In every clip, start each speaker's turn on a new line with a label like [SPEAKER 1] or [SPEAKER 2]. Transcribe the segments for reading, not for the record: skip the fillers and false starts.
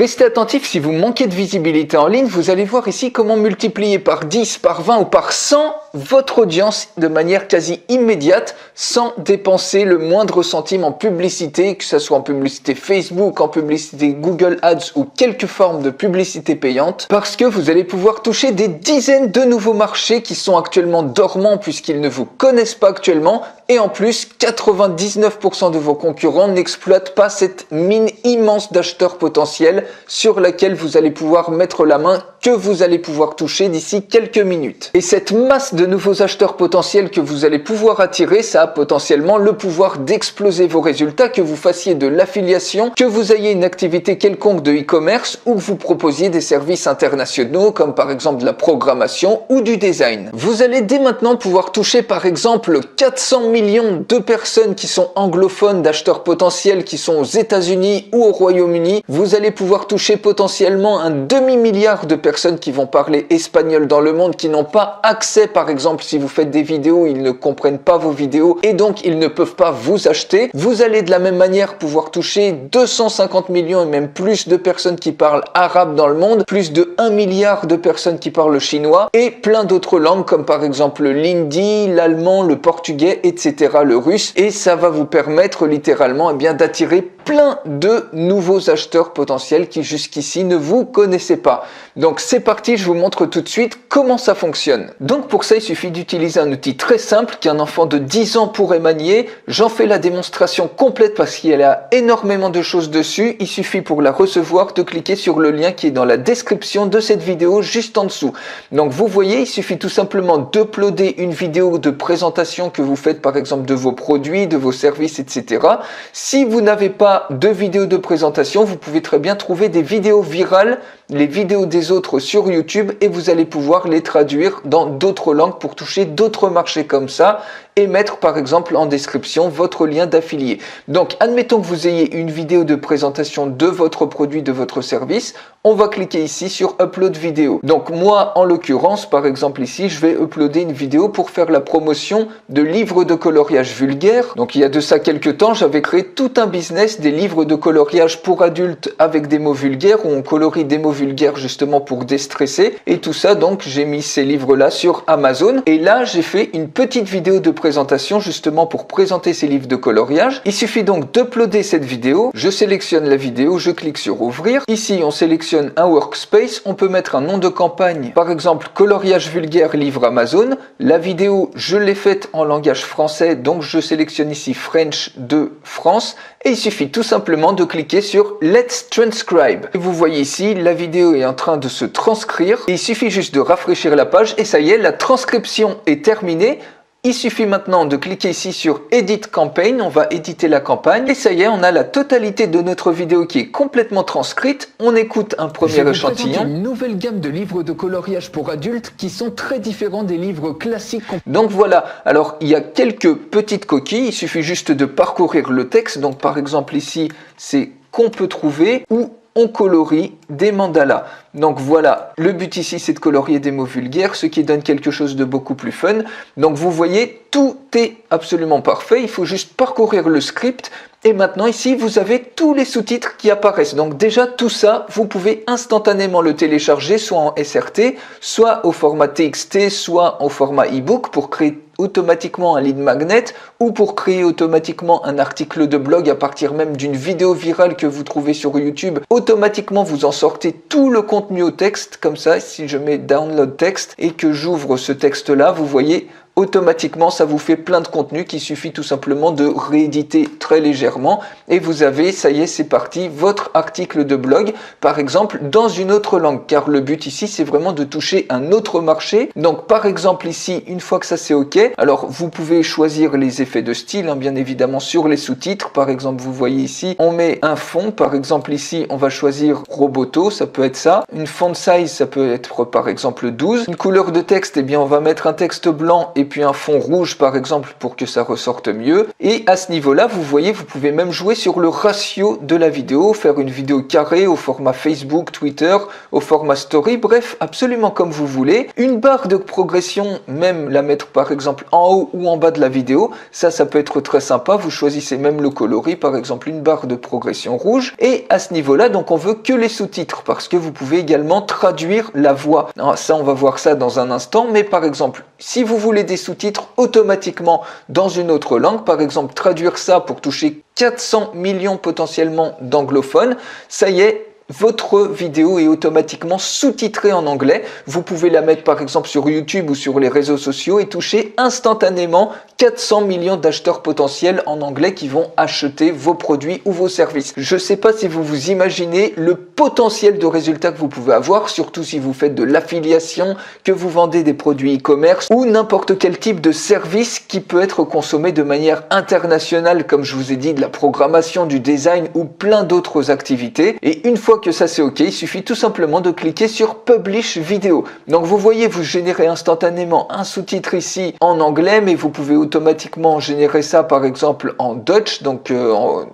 [SPEAKER 1] Restez attentifs, si vous manquez de visibilité en ligne, vous allez voir ici comment multiplier par 10, par 20 ou par 100 votre audience de manière quasi immédiate sans dépenser le moindre centime en publicité, que ce soit en publicité Facebook, en publicité Google Ads ou quelque forme de publicité payante, parce que vous allez pouvoir toucher des dizaines de nouveaux marchés qui sont actuellement dormants puisqu'ils ne vous connaissent pas actuellement, et en plus 99% de vos concurrents n'exploitent pas cette mine immense d'acheteurs potentiels sur laquelle vous allez pouvoir mettre la main, que vous allez pouvoir toucher d'ici quelques minutes. Et cette masse de nouveaux acheteurs potentiels que vous allez pouvoir attirer, ça a potentiellement le pouvoir d'exploser vos résultats, que vous fassiez de l'affiliation, que vous ayez une activité quelconque de e-commerce ou que vous proposiez des services internationaux comme par exemple de la programmation ou du design. Vous allez dès maintenant pouvoir toucher par exemple 400 millions de personnes qui sont anglophones, d'acheteurs potentiels qui sont aux États-Unis ou au Royaume-Uni. Vous allez pouvoir toucher potentiellement un demi-milliard de personnes qui vont parler espagnol dans le monde, qui n'ont pas accès, par exemple, si vous faites des vidéos, ils ne comprennent pas vos vidéos et donc ils ne peuvent pas vous acheter. Vous allez de la même manière pouvoir toucher 250 millions et même plus de personnes qui parlent arabe dans le monde, plus de 1 milliard de personnes qui parlent chinois et plein d'autres langues comme par exemple l'hindi, l'allemand, le portugais, etc., le russe, et ça va vous permettre littéralement d'attirer plein de nouveaux acheteurs potentiels qui jusqu'ici ne vous connaissaient pas. Donc c'est parti, je vous montre tout de suite comment ça fonctionne. Donc pour ça, il suffit d'utiliser un outil très simple qu'un enfant de 10 ans pourrait manier. J'en fais la démonstration complète parce qu'il y a énormément de choses dessus. Il suffit pour la recevoir de cliquer sur le lien qui est dans la description de cette vidéo juste en dessous. Donc vous voyez, il suffit tout simplement d'uploader une vidéo de présentation que vous faites par exemple de vos produits, de vos services, etc. Si vous n'avez pas de vidéo de présentation, vous pouvez très bien trouver des vidéos virales, les vidéos des autres sur YouTube, et vous allez pouvoir les traduire dans d'autres langues pour toucher d'autres marchés comme ça et mettre par exemple en description votre lien d'affilié. Donc admettons que vous ayez une vidéo de présentation de votre produit, de votre service, on va cliquer ici sur Upload vidéo. Donc moi en l'occurrence, par exemple ici, je vais uploader une vidéo pour faire la promotion de livres de coloriage vulgaire. Donc il y a de ça quelques temps, j'avais créé tout un business des livres de coloriage pour adultes avec des mots vulgaires, où on colorie des mots vulgaires justement pour déstresser, et tout ça, donc j'ai mis ces livres là sur Amazon, et là j'ai fait une petite vidéo de présentation justement pour présenter ces livres de coloriage. Il suffit donc d'uploader cette vidéo, je sélectionne la vidéo, je clique sur ouvrir, ici on sélectionne un workspace, on peut mettre un nom de campagne, par exemple coloriage vulgaire livre Amazon. La vidéo je l'ai faite en langage français, donc je sélectionne ici French de France, et il suffit tout simplement de cliquer sur Let's Transcribe. Et vous voyez ici, la vidéo est en train de se transcrire. Et il suffit juste de rafraîchir la page et ça y est, la transcription est terminée. Il suffit maintenant de cliquer ici sur Edit Campaign, on va éditer la campagne et ça y est, on a la totalité de notre vidéo qui est complètement transcrite. On écoute un premier échantillon. Une nouvelle gamme de livres de coloriage pour adultes qui sont très différents des livres classiques. Donc voilà, alors il y a quelques petites coquilles, il suffit juste de parcourir le texte. Donc par exemple ici, c'est qu'on peut trouver ou on colorie des mandalas. Donc voilà, le but ici c'est de colorier des mots vulgaires, ce qui donne quelque chose de beaucoup plus fun. Donc vous voyez, tout est absolument parfait, il faut juste parcourir le script. Et maintenant ici vous avez tous les sous-titres qui apparaissent. Donc déjà tout ça, vous pouvez instantanément le télécharger, soit en SRT, soit au format TXT, soit au format ebook pour créer automatiquement un lead magnet ou pour créer automatiquement un article de blog à partir même d'une vidéo virale que vous trouvez sur YouTube. Automatiquement vous en sortez tout le contenu au texte, comme ça si je mets download text et que j'ouvre ce texte là, vous voyez automatiquement ça vous fait plein de contenu qu'il suffit tout simplement de rééditer très légèrement et vous avez, ça y est, c'est parti, votre article de blog par exemple dans une autre langue, car le but ici c'est vraiment de toucher un autre marché. Donc par exemple ici, une fois que ça c'est ok, alors vous pouvez choisir les effets de style bien évidemment sur les sous-titres. Par exemple vous voyez ici on met un fond, par exemple ici on va choisir Roboto, ça peut être ça, une font size ça peut être par exemple 12, une couleur de texte, eh bien on va mettre un texte blanc et puis un fond rouge par exemple pour que ça ressorte mieux. Et à ce niveau-là, vous voyez, vous pouvez même jouer sur le ratio de la vidéo, faire une vidéo carrée au format Facebook, Twitter, au format story, bref, absolument comme vous voulez. Une barre de progression, même la mettre par exemple en haut ou en bas de la vidéo, ça peut être très sympa. Vous choisissez même le coloris, par exemple une barre de progression rouge. Et à ce niveau-là, donc on veut que les sous-titres parce que vous pouvez également traduire la voix. Alors, ça, on va voir ça dans un instant, mais par exemple, si vous voulez des sous-titres automatiquement dans une autre langue, par exemple traduire ça pour toucher 400 millions potentiellement d'anglophones, ça y est, votre vidéo est automatiquement sous-titrée en anglais. Vous pouvez la mettre par exemple sur YouTube ou sur les réseaux sociaux et toucher instantanément 400 millions d'acheteurs potentiels en anglais qui vont acheter vos produits ou vos services. Je ne sais pas si vous vous imaginez le potentiel de résultats que vous pouvez avoir, surtout si vous faites de l'affiliation, que vous vendez des produits e-commerce ou n'importe quel type de service qui peut être consommé de manière internationale, comme je vous ai dit, de la programmation, du design ou plein d'autres activités. Et une fois que ça c'est ok, il suffit tout simplement de cliquer sur Publish Video. Donc vous voyez, vous générez instantanément un sous-titre ici en anglais, mais vous pouvez automatiquement générer ça par exemple en Dutch, donc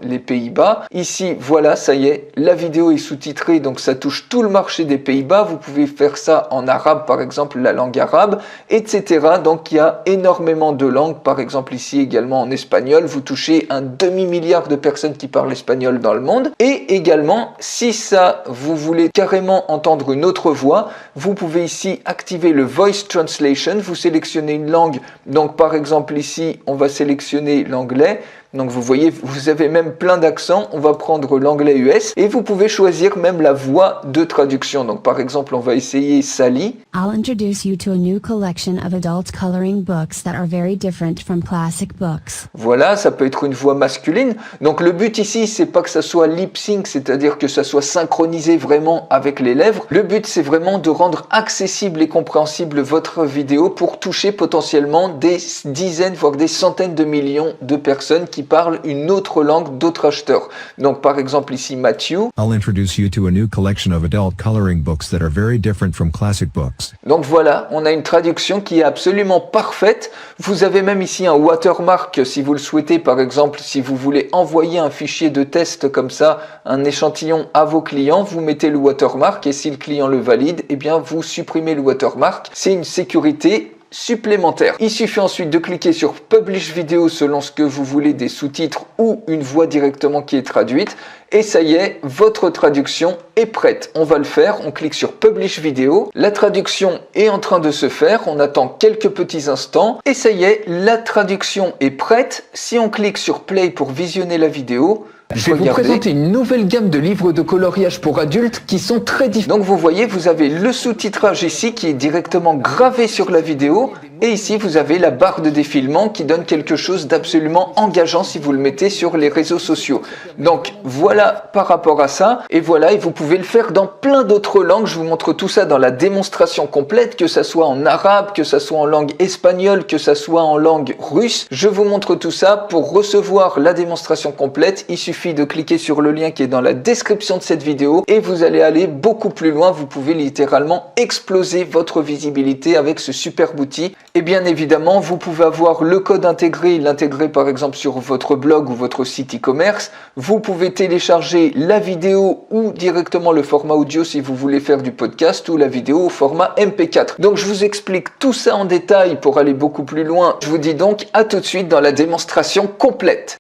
[SPEAKER 1] les Pays-Bas. Ici, voilà, ça y est, la vidéo est sous-titrée, donc ça touche tout le marché des Pays-Bas. Vous pouvez faire ça en arabe, par exemple, la langue arabe, etc. Donc il y a énormément de langues, par exemple ici également en espagnol. Vous touchez un demi-milliard de personnes qui parlent espagnol dans le monde. Et également, si ça vous voulez carrément entendre une autre voix, vous pouvez ici activer le Voice Translation. Vous sélectionnez une langue, donc par exemple ici on va sélectionner l'anglais. Donc vous voyez, vous avez même plein d'accents. On va prendre l'anglais US et vous pouvez choisir même la voix de traduction. Donc par exemple, on va essayer Sally.
[SPEAKER 2] I'll introduce you to a new collection of adult coloring books that are very different from classic books.
[SPEAKER 1] Voilà, ça peut être une voix masculine. Donc le but ici, c'est pas que ça soit lip sync, c'est-à-dire que ça soit synchronisé vraiment avec les lèvres. Le but, c'est vraiment de rendre accessible et compréhensible votre vidéo pour toucher potentiellement des dizaines, voire des centaines de millions de personnes qui parlent une autre langue d'autres acheteurs. Donc par exemple ici Matthew.
[SPEAKER 3] I'll introduce you to a new collection of adult coloring books that are very different from classic books.
[SPEAKER 1] Donc voilà, on a une traduction qui est absolument parfaite. Vous avez même ici un watermark si vous le souhaitez. Par exemple, si vous voulez envoyer un fichier de test comme ça, un échantillon à vos clients, vous mettez le watermark et si le client le valide, eh bien vous supprimez le watermark. C'est une sécurité supplémentaire. Il suffit ensuite de cliquer sur Publish Video selon ce que vous voulez, des sous-titres ou une voix directement qui est traduite. Et ça y est, votre traduction est prête. On va le faire, on clique sur Publish Video. La traduction est en train de se faire, on attend quelques petits instants. Et ça y est, la traduction est prête. Si on clique sur Play pour visionner la vidéo, je vais vous présenter une nouvelle gamme de livres de coloriage pour adultes qui sont très différents. Donc vous voyez, vous avez le sous-titrage ici qui est directement gravé sur la vidéo. Et ici, vous avez la barre de défilement qui donne quelque chose d'absolument engageant si vous le mettez sur les réseaux sociaux. Donc voilà par rapport à ça. Et voilà, et vous pouvez le faire dans plein d'autres langues. Je vous montre tout ça dans la démonstration complète, que ça soit en arabe, que ça soit en langue espagnole, que ça soit en langue russe. Je vous montre tout ça. Pour recevoir la démonstration complète, il suffit de cliquer sur le lien qui est dans la description de cette vidéo et vous allez aller beaucoup plus loin. Vous pouvez littéralement exploser votre visibilité avec ce superbe outil. Et bien évidemment, vous pouvez avoir le code intégré, l'intégrer par exemple sur votre blog ou votre site e-commerce. Vous pouvez télécharger la vidéo ou directement le format audio si vous voulez faire du podcast ou la vidéo au format MP4. Donc je vous explique tout ça en détail pour aller beaucoup plus loin. Je vous dis donc à tout de suite dans la démonstration complète.